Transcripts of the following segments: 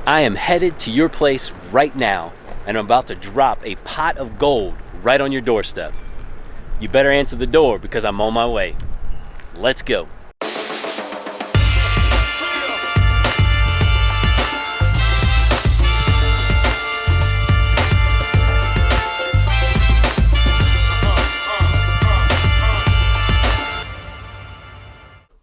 I am headed to your place right now, and I'm about to drop a pot of gold right on your doorstep. You better answer the door because I'm on my way. Let's go.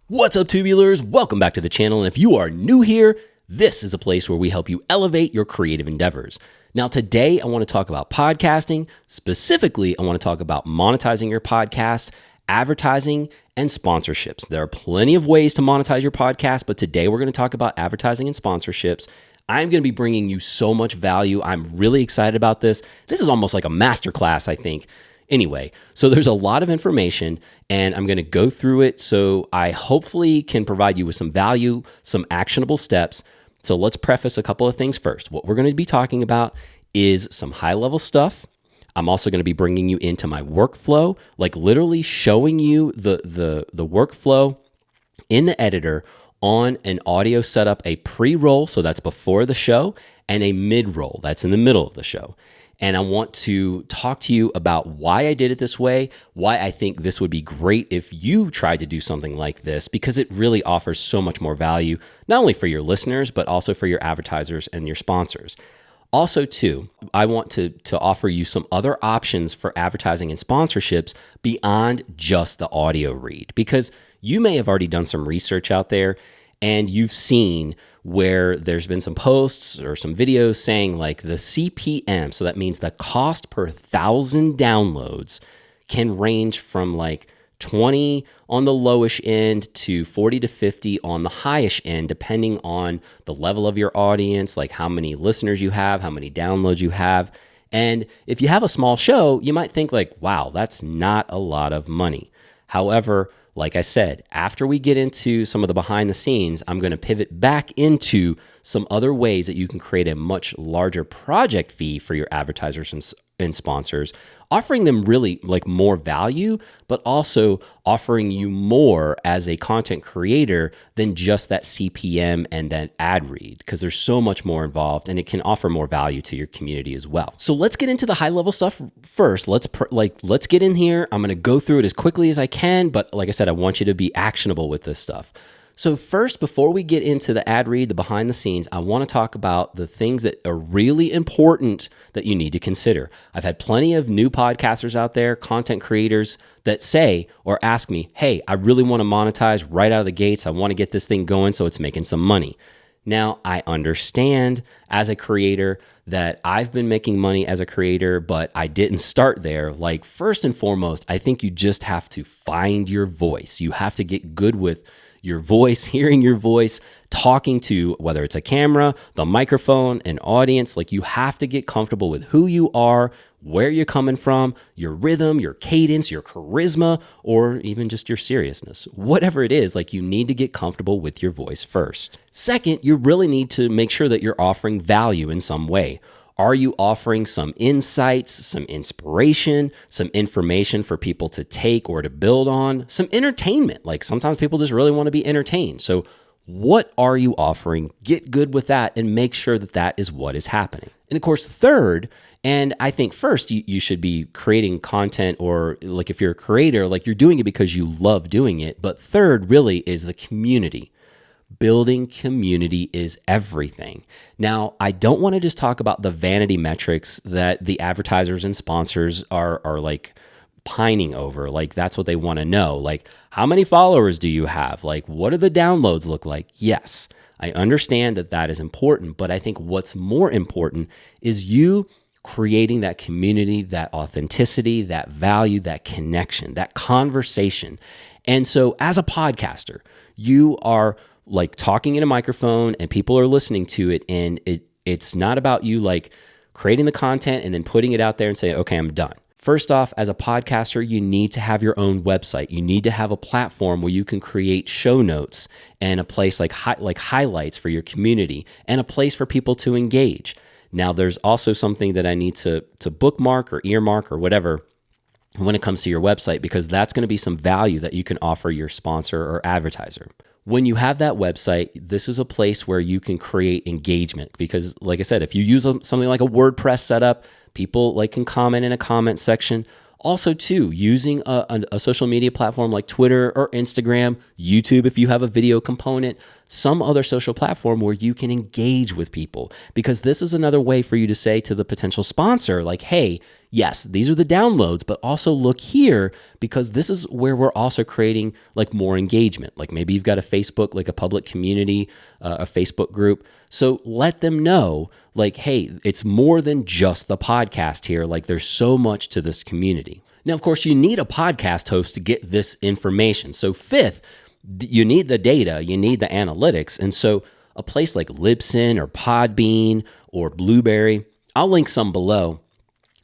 What's up, tubulars? Welcome back to the channel, and if you are new here, this is a place where we help you elevate your creative endeavors. Now, today I want to talk about podcasting. Specifically, I want to talk about monetizing your podcast, advertising, and sponsorships. There are plenty of ways to monetize your podcast, but today we're going to talk about advertising and sponsorships. I'm going to be bringing you so much value. I'm really excited about this. This is almost like a masterclass, I think. Anyway, so there's a lot of information and I'm going to go through it so I hopefully can provide you with some value, some actionable steps. So let's preface a couple of things first. What we're going to be talking about is some high-level stuff. I'm also going to be bringing you into my workflow, like literally showing you the workflow in the editor on an audio setup, a pre-roll, so that's before the show, and a mid-roll, that's in the middle of the show. And I want to talk to you about why I did it this way, why I think this would be great if you tried to do something like this, because it really offers so much more value, not only for your listeners, but also for your advertisers and your sponsors. Also, too, I want to offer you some other options for advertising and sponsorships beyond just the audio read, because you may have already done some research out there and you've seen where there's been some posts or some videos saying like the CPM, so that means the cost per 1,000 downloads, can range from like 20 on the lowish end to 40 to 50 on the highish end, depending on the level of your audience, like how many listeners you have, how many downloads you have. And if you have a small show, you might think like, wow, that's not a lot of money. However, like I said, after we get into some of the behind the scenes, I'm going to pivot back into some other ways that you can create a much larger project fee for your advertisers and sponsors, offering them really like more value, but also offering you more as a content creator than just that CPM and that ad read, because there's so much more involved and it can offer more value to your community as well. So let's get into the high level stuff first. Let's get in here. I'm going to go through it as quickly as I can, but like I said, I want you to be actionable with this stuff. So first, before we get into the ad read, the behind the scenes, I want to talk about the things that are really important that you need to consider. I've had plenty of new podcasters out there, content creators that say or ask me, hey, I really want to monetize right out of the gates. I want to get this thing going so it's making some money. Now, I understand as a creator that I've been making money as a creator, but I didn't start there. Like, first and foremost, I think you just have to find your voice. You have to get good with your voice, hearing your voice, talking to whether it's a camera, the microphone, an audience. Like, you have to get comfortable with who you are, where you're coming from, your rhythm, your cadence, your charisma, or even just your seriousness. Whatever it is, like, you need to get comfortable with your voice first. Second, you really need to make sure that you're offering value in some way. Are you offering some insights, some inspiration, some information for people to take or to build on, some entertainment? Like, sometimes people just really want to be entertained. So what are you offering? Get good with that and make sure that that is what is happening. And of course, third, and I think first, you should be creating content, or like if you're a creator, like you're doing it because you love doing it. But third really is the community. Building community is everything. Now, I don't want to just talk about the vanity metrics that the advertisers and sponsors are like pining over. Like, that's what they want to know. Like, how many followers do you have? Like, what do the downloads look like? Yes, I understand that that is important, but I think what's more important is you creating that community, that authenticity, that value, that connection, that conversation. And so as a podcaster, you are like talking in a microphone and people are listening to it, and it's not about you like creating the content and then putting it out there and saying, okay, I'm done. First off, as a podcaster, you need to have your own website. You need to have a platform where you can create show notes and a place like highlights for your community and a place for people to engage. Now, there's also something that I need to bookmark or earmark or whatever when it comes to your website, because that's going to be some value that you can offer your sponsor or advertiser. when you have that website, this is a place where you can create engagement because, like I said, if you use something like a WordPress setup, people can comment in a comment section. Also, too, using a social media platform like Twitter or Instagram, YouTube, if you have a video component, some other social platform where you can engage with people. Because this is another way for you to say to the potential sponsor, like, hey, yes, these are the downloads, but also look here because this is where we're also creating more engagement. Like maybe you've got a Facebook, like a public community, a Facebook group. So let them know, hey, it's more than just the podcast here. There's so much to this community. Now, of course, you need a podcast host to get this information. So fifth, you need the data, you need the analytics. And so a place like Libsyn or Podbean or Blueberry, I'll link some below.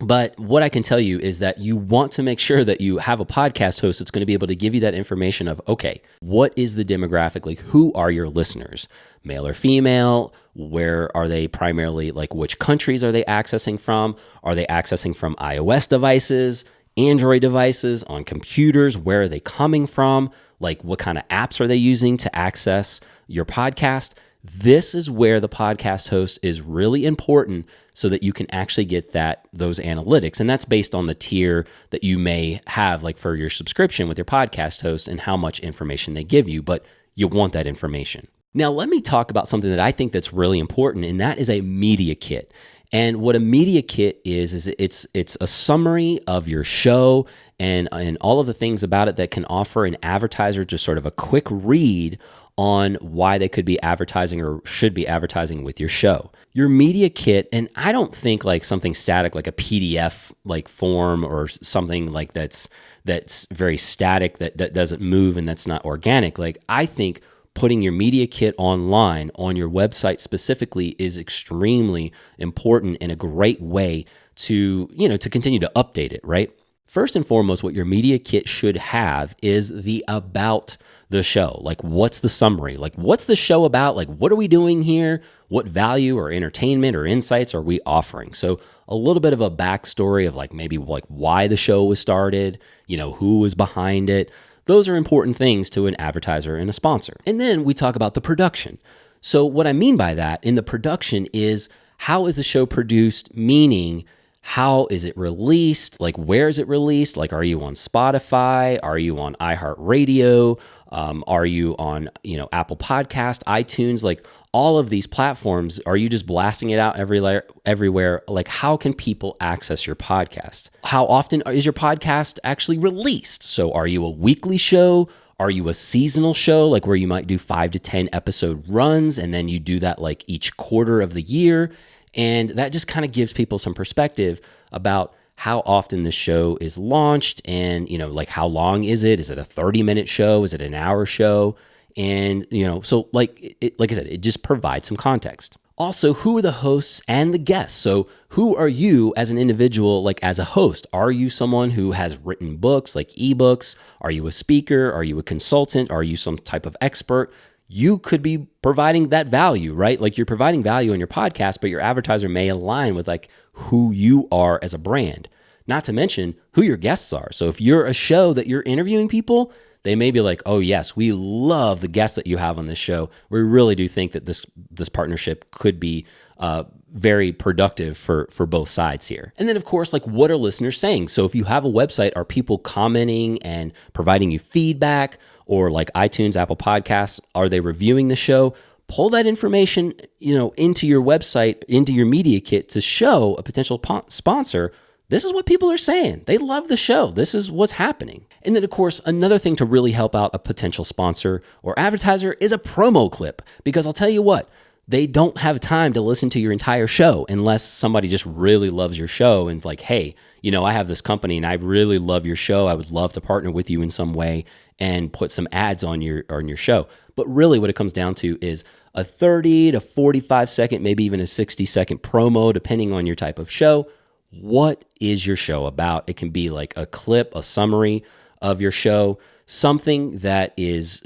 But what I can tell you is that you want to make sure that you have a podcast host that's going to be able to give you that information of, okay, what is the demographic? Who are your listeners? Male or female? Where are they primarily? Which countries are they accessing from? Are they accessing from iOS devices, Android devices, on computers? Where are they coming from? What kind of apps are they using to access your podcast? This is where the podcast host is really important so that you can actually get those analytics. And that's based on the tier that you may have for your subscription with your podcast host and how much information they give you, but you want that information. Now, let me talk about something that I think that's really important, and that is a media kit. And what a media kit is it's a summary of your show and all of the things about it that can offer an advertiser just sort of a quick read on why they could be advertising or should be advertising with your show. Your media kit, and I don't think something static like a PDF form or something that's very static that doesn't move and that's not organic. I think putting your media kit online on your website specifically is extremely important and a great way to continue to update it, right? First and foremost, what your media kit should have is the about the show. What's the summary? What's the show about? What are we doing here? What value or entertainment or insights are we offering? So a little bit of a backstory of maybe why the show was started, who was behind it. Those are important things to an advertiser and a sponsor. And then we talk about the production. So what I mean by that in the production is, how is the show produced? Meaning, how is it released? Where is it released? Are you on Spotify? Are you on iHeartRadio? Are you on, Apple Podcast, iTunes? All of these platforms, are you just blasting it out everywhere? How can people access your podcast? How often is your podcast actually released? So are you a weekly show? Are you a seasonal show, where you might do 5 to 10 episode runs and then you do that each quarter of the year? And that just kind of gives people some perspective about how often the show is launched and, how long is it? Is it a 30-minute show? Is it an hour show? And, so like I said, it just provides some context. Also, who are the hosts and the guests? So who are you as an individual, as a host? Are you someone who has written books, ebooks? Are you a speaker? Are you a consultant? Are you some type of expert? You could be providing that value, right? You're providing value on your podcast, but your advertiser may align with who you are as a brand, not to mention who your guests are. So if you're a show that you're interviewing people, they may be oh yes, we love the guests that you have on this show. We really do think that this partnership could be very productive for both sides here. And then of course, what are listeners saying? So if you have a website, are people commenting and providing you feedback? Or iTunes, Apple Podcasts, are they reviewing the show? Pull that information, into your website, into your media kit to show a potential sponsor, this is what people are saying. They love the show. This is what's happening. And then, of course, another thing to really help out a potential sponsor or advertiser is a promo clip. Because I'll tell you what, they don't have time to listen to your entire show unless somebody just really loves your show and is hey, I have this company and I really love your show. I would love to partner with you in some way and put some ads on your show. But really what it comes down to is a 30 to 45 second, maybe even a 60-second promo, depending on your type of show. What is your show about? It can be a clip, a summary of your show, something that is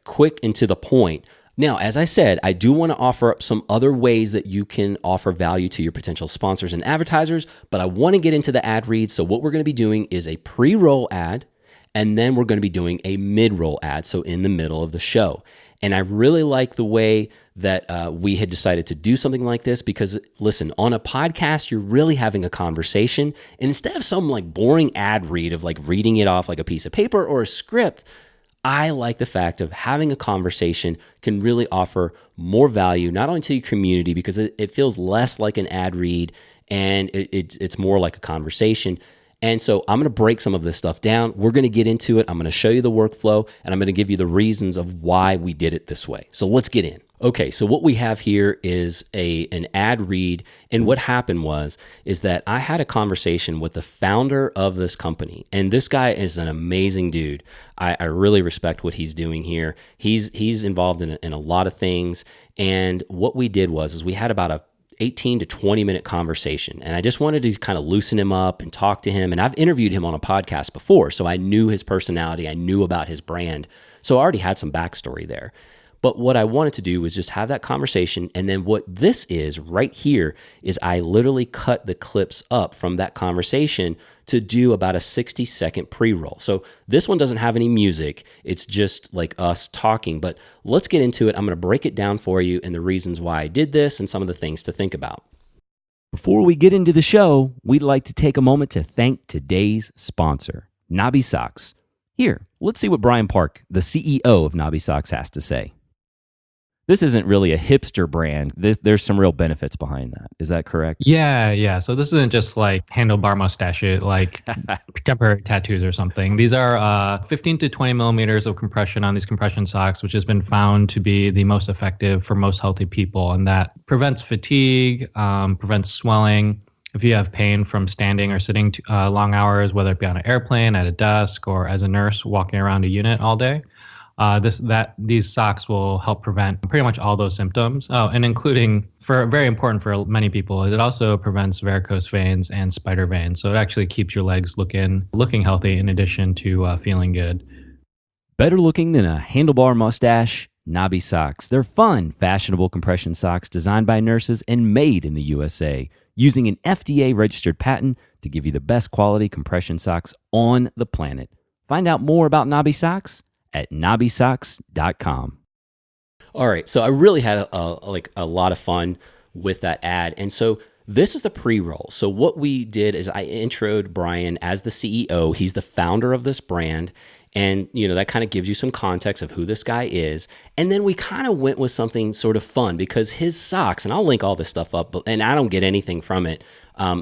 quick and to the point. Now, as I said, I do want to offer up some other ways that you can offer value to your potential sponsors and advertisers, but I want to get into the ad read. So what we're going to be doing is a pre-roll ad, and then we're going to be doing a mid-roll ad, so in the middle of the show. And I really like the way that we had decided to do something like this because, listen, on a podcast, you're really having a conversation. And instead of some like boring ad read of like reading it off like a piece of paper or a script, I like the fact of having a conversation can really offer more value, not only to your community, because it feels less like an ad read and it's more like a conversation. And so I'm going to break some of this stuff down. We're going to get into it. I'm going to show you the workflow, and I'm going to give you the reasons of why we did it this way. So let's get in. Okay, so what we have here is an ad read, and what happened is that I had a conversation with the founder of this company, and this guy is an amazing dude. I really respect what he's doing here. He's involved in a lot of things, and what we did was we had about a 18 to 20 minute conversation. And I just wanted to kind of loosen him up and talk to him. And I've interviewed him on a podcast before, so I knew his personality. I knew about his brand. So I already had some backstory there. But what I wanted to do was just have that conversation. And then what this is right here is I literally cut the clips up from that conversation to do about a 60-second pre-roll. So this one doesn't have any music. It's just like us talking. But let's get into it. I'm going to break it down for you and the reasons why I did this and some of the things to think about. Before we get into the show, we'd like to take a moment to thank today's sponsor, Nobby Socks. Here, let's see what Brian Park, the CEO of Nobby Socks, has to say. This isn't really a hipster brand. There's some real benefits behind that. Is that correct? Yeah. So this isn't just like handlebar mustaches, like temporary tattoos or something. These are 15 to 20 millimeters of compression on these compression socks, which has been found to be the most effective for most healthy people. And that prevents fatigue, prevents swelling. If you have pain from standing or sitting long hours, whether it be on an airplane, at a desk, or as a nurse walking around a unit all day, these socks will help prevent pretty much all those symptoms. Oh, and including, very important for many people, it also prevents varicose veins and spider veins. So it actually keeps your legs looking healthy in addition to feeling good. Better looking than a handlebar mustache? Nobby Socks. They're fun, fashionable compression socks designed by nurses and made in the USA, using an FDA-registered patent to give you the best quality compression socks on the planet. Find out more about Nobby Socks at nobbysocks.com. All right, so I really had a lot of fun with that ad. And so this is the pre-roll. So what we did is I introed Brian as the CEO. He's the founder of this brand. And, that kind of gives you some context of who this guy is. And then we kind of went with something sort of fun because his socks, and I'll link all this stuff up, and I don't get anything from it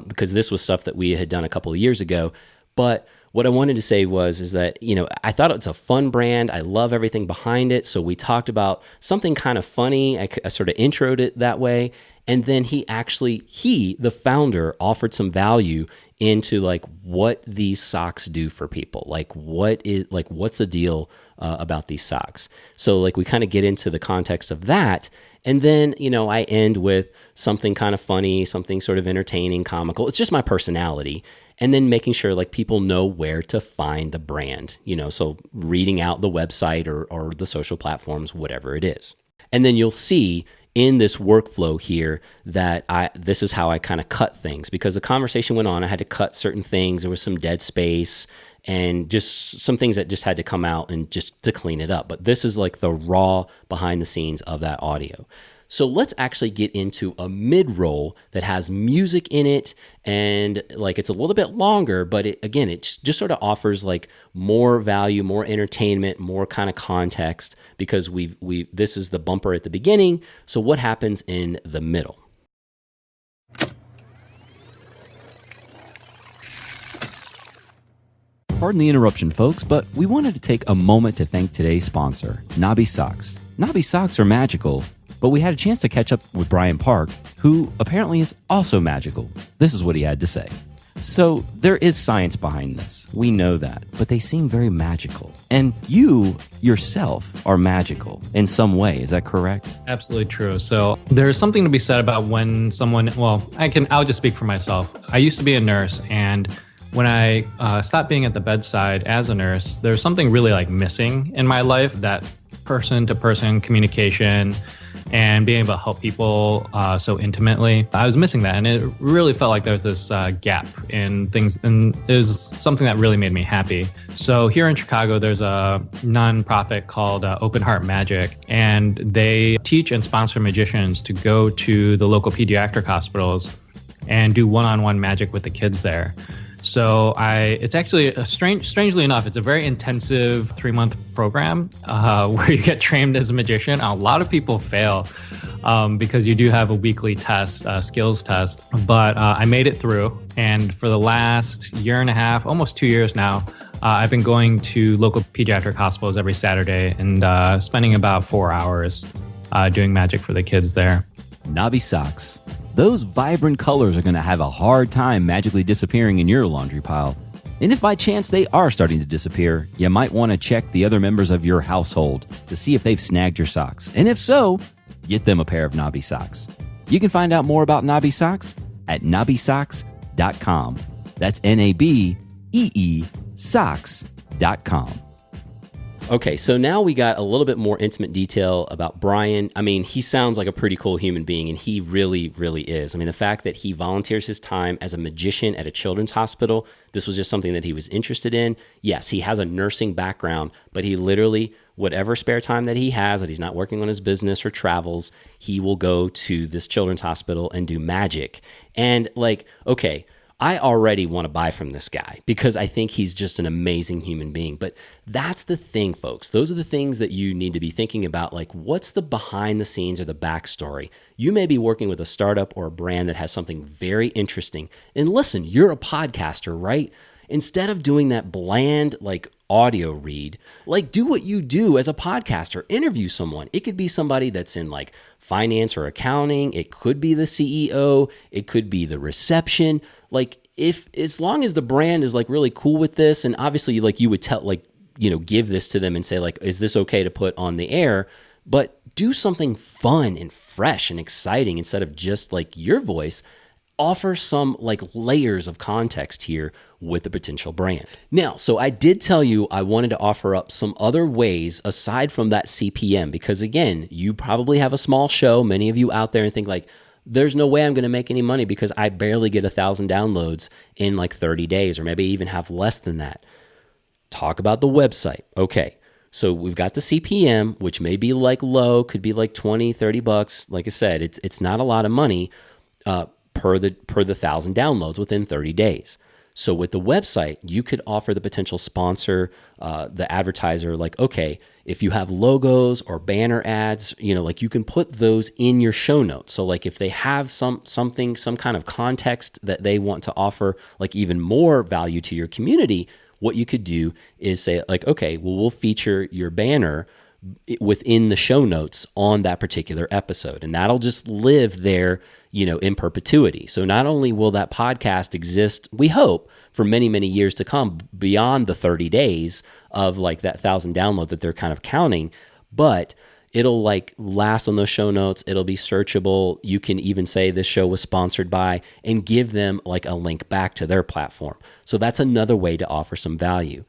because this was stuff that we had done a couple of years ago. But what I wanted to say is that, I thought it's a fun brand. I love everything behind it. So we talked about something kind of funny. I sort of introed it that way. And then he, the founder, offered some value into like what these socks do for people. What's the deal about these socks? So like we kind of get into the context of that. And then, I end with something kind of funny, something sort of entertaining, comical. It's just my personality. And then making sure like people know where to find the brand, so reading out the website or the social platforms, whatever it is. And then you'll see in this workflow here that this is how I kind of cut things because the conversation went on. I had to cut certain things. There was some dead space and just some things that just had to come out and just to clean it up. But this is like the raw behind the scenes of that audio. So let's actually get into a mid-roll that has music in it and like it's a little bit longer, but it just sort of offers like more value, more entertainment, more kind of context because this is the bumper at the beginning. So what happens in the middle? Pardon the interruption, folks, but we wanted to take a moment to thank today's sponsor, Nobby Socks. Nobby Socks are magical, but we had a chance to catch up with Brian Park, who apparently is also magical. This is what he had to say. So there is science behind this. We know that, but they seem very magical. And you yourself are magical in some way. Is that correct? Absolutely true. So there's something to be said about when someone, I'll just speak for myself. I used to be a nurse, and when I stopped being at the bedside as a nurse, there's something really like missing in my life that person-to-person communication and being able to help people so intimately. I was missing that, and it really felt like there was this gap in things, and it was something that really made me happy. So here in Chicago, there's a nonprofit called Open Heart Magic, and they teach and sponsor magicians to go to the local pediatric hospitals and do one-on-one magic with the kids there. So it's actually strangely enough, it's a very intensive 3-month program where you get trained as a magician. A lot of people fail because you do have a weekly test, skills test, but I made it through. And for the last year and a half, almost 2 years now, I've been going to local pediatric hospitals every Saturday and spending about 4 hours doing magic for the kids there. Knobby socks. Those vibrant colors are going to have a hard time magically disappearing in your laundry pile. And if by chance they are starting to disappear, you might want to check the other members of your household to see if they've snagged your socks. And if so, get them a pair of Knobby socks. You can find out more about Knobby socks at knobbysocks.com. That's NABEE socks.com. Okay, so now we got a little bit more intimate detail about Brian. I mean, he sounds like a pretty cool human being, and he really, really is. I mean, the fact that he volunteers his time as a magician at a children's hospital, this was just something that he was interested in. Yes, he has a nursing background, but he literally, whatever spare time that he has, that he's not working on his business or travels, he will go to this children's hospital and do magic. And like, okay, I already want to buy from this guy because I think he's just an amazing human being. But that's the thing, folks. Those are the things that you need to be thinking about. Like, what's the behind the scenes or the backstory? You may be working with a startup or a brand that has something very interesting. And listen, you're a podcaster, right? Instead of doing that bland, like, audio read, like, do what you do as a podcaster. Interview someone. It could be somebody that's in like finance or accounting. It could be the CEO. It could be the reception. Like, if, as long as the brand is like really cool with this, and obviously like you would tell, like, you know, give this to them and say like, is this okay to put on the air? But do something fun and fresh and exciting instead of just like your voice. Offer some like layers of context here with the potential brand. Now, so I did tell you I wanted to offer up some other ways aside from that CPM, because again, you probably have a small show, many of you out there, and think like, there's no way I'm going to make any money because I barely get 1,000 downloads in like 30 days, or maybe even have less than that. Talk about the website. Okay. So we've got the CPM, which may be like low, could be like 20, 30 bucks. Like I said, it's not a lot of money per the 1,000 downloads within 30 days. So with the website, you could offer the potential sponsor, the advertiser, like, okay, if you have logos or banner ads, you know, like you can put those in your show notes. So like if they have some kind of context that they want to offer, like even more value to your community, what you could do is say like, okay, well, we'll feature your banner within the show notes on that particular episode. And that'll just live there, you know, in perpetuity. So not only will that podcast exist, we hope, for many, many years to come beyond the 30 days of like that 1,000 download that they're kind of counting, but it'll like last on those show notes. It'll be searchable. You can even say this show was sponsored by and give them like a link back to their platform. So that's another way to offer some value.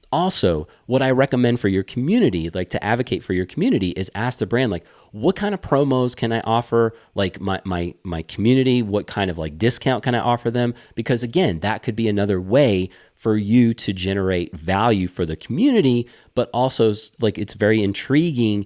Also, what I recommend for your community, like to advocate for your community, is ask the brand, like, what kind of promos can I offer like my community? What kind of like discount can I offer them? Because again, that could be another way for you to generate value for the community, but also like it's very intriguing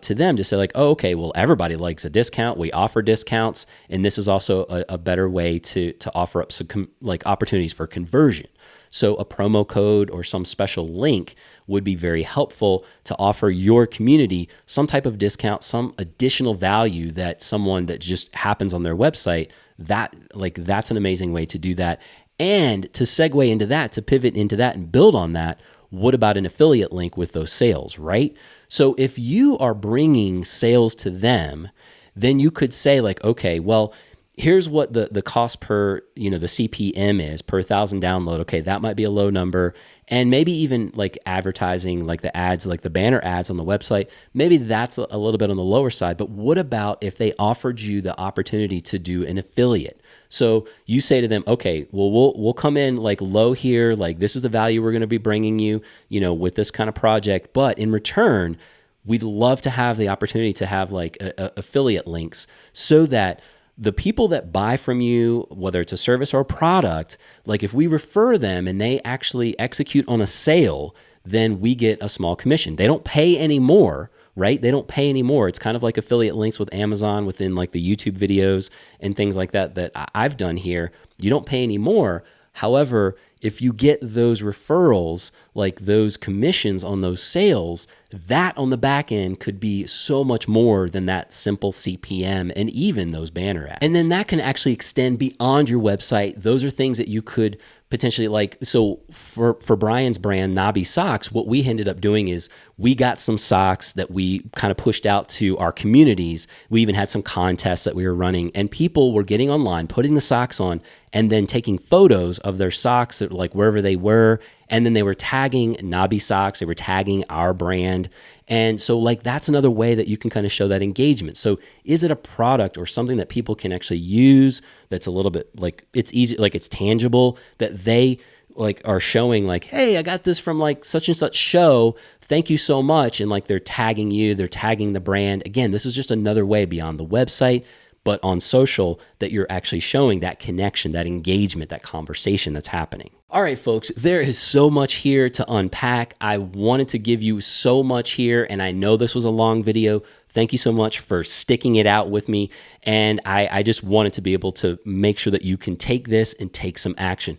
to them to say like, oh, okay, well, everybody likes a discount. We offer discounts, and this is also a better way to offer up some like opportunities for conversion. So a promo code or some special link would be very helpful to offer your community some type of discount, some additional value that someone that just happens on their website, that's an amazing way to do that. And to segue into that, to pivot into that and build on that, what about an affiliate link with those sales, right? So if you are bringing sales to them, then you could say like, okay, well, here's what the cost per, you know, the CPM is per 1,000 download. Okay, that might be a low number. And maybe even like advertising, like the ads, like the banner ads on the website, maybe that's a little bit on the lower side. But what about if they offered you the opportunity to do an affiliate? So you say to them, okay, well, we'll come in like low here, like this is the value we're going to be bringing you, you know, with this kind of project. But in return, we'd love to have the opportunity to have like affiliate links so that the people that buy from you, whether it's a service or a product, like if we refer them and they actually execute on a sale, then we get a small commission. They don't pay any more, right? They don't pay any more. It's kind of like affiliate links with Amazon within like the YouTube videos and things like that that I've done here. You don't pay any more. However, if you get those referrals, like those commissions on those sales, that on the back end could be so much more than that simple CPM and even those banner ads. And then that can actually extend beyond your website. Those are things that you could potentially like. So for Brian's brand, Knobby Socks, what we ended up doing is we got some socks that we kind of pushed out to our communities. We even had some contests that we were running, and people were getting online, putting the socks on, and then taking photos of their socks at like wherever they were. And then they were tagging Knobby Socks, they were tagging our brand. And so like that's another way that you can kind of show that engagement. So is it a product or something that people can actually use that's a little bit like it's easy, like it's tangible, that they like are showing like, hey, I got this from like such and such show, thank you so much. And like they're tagging you, they're tagging the brand. Again, this is just another way beyond the website, but on social that you're actually showing that connection, that engagement, that conversation that's happening. All right, folks, there is so much here to unpack. I wanted to give you so much here, and I know this was a long video. Thank you so much for sticking it out with me. And I just wanted to be able to make sure that you can take this and take some action.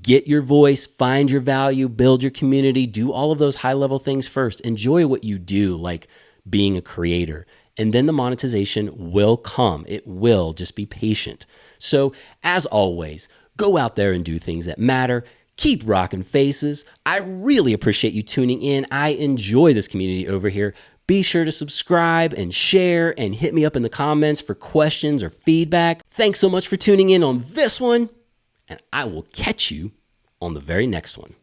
Get your voice, find your value, build your community, do all of those high-level things first. Enjoy what you do, like being a creator. And then the monetization will come. It will. Just be patient. So as always, go out there and do things that matter. Keep rocking faces. I really appreciate you tuning in. I enjoy this community over here. Be sure to subscribe and share and hit me up in the comments for questions or feedback. Thanks so much for tuning in on this one, and I will catch you on the very next one.